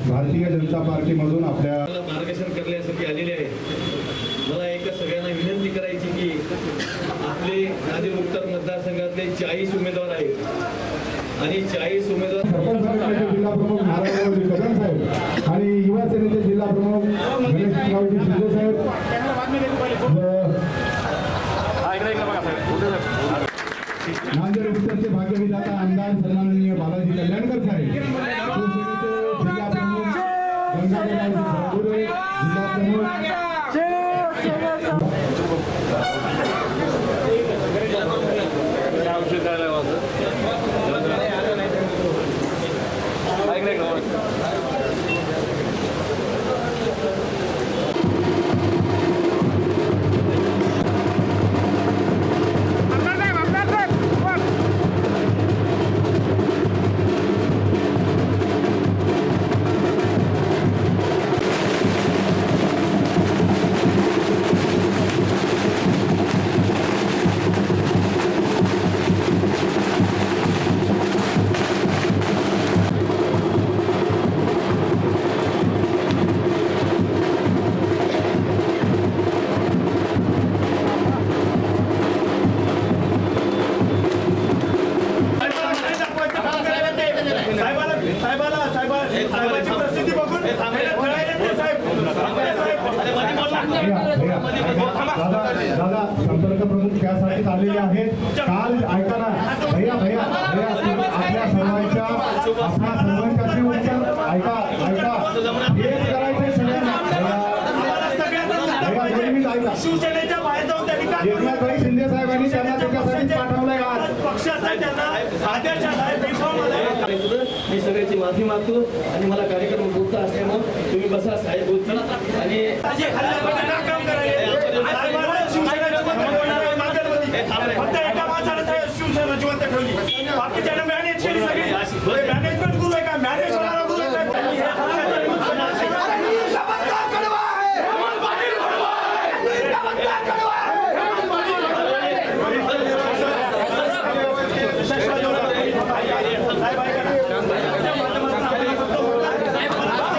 भारतीय जनता पार्टीमधून आपल्या मार्गदर्शन करण्यासाठी आलेले आहेत. मला एका सगळ्यांना विनंती करायची की आपले नांदेड उत्तर मतदारसंघातले 40 उमेदवार आहेत आणि 40 उमेदवार जिल्हा प्रमुख नारायणरावजी कदम साहेब आणि युवा सेनेचे जिल्हा प्रमुख गणेशरावजी शिंदे साहेब, नांदेड उत्तरचे भाग्यविधाता आमदार सन्माननीय बालाजी कल्याणकर साहेब, शिवसेनेचे जिल्हा प्रमुख गंगाधररावजी भागुरे, जिल्हा प्रमुख दादा संपर्क प्रमुख त्यासाठी आलेले आहेत. काल ऐका ना भैया भैया भैया आपल्या सर्वांच्या ऐका ऐका हेच करायचंय सगळ्यांना. शिवसेनेच्या बाहेर जाऊन त्या ठिकाणी एकनाथभाई शिंदे साहेबांनी त्यांना त्याच्यासाठी पाठवलंय आज. पक्षाचा त्यांना आदेश आलाय. मी सगळ्याची माफी मागतो आणि मला कार्यक्रम बोलता असल्यामुळे तुम्ही बसा साहेब बोलतील आणि फक्त एका माणसाला शिवसेना जिवंत ठेवली. बाकीच्या मॅनेज केली सगळी. मॅनेजमेंट गुरु आहे का मॅनेज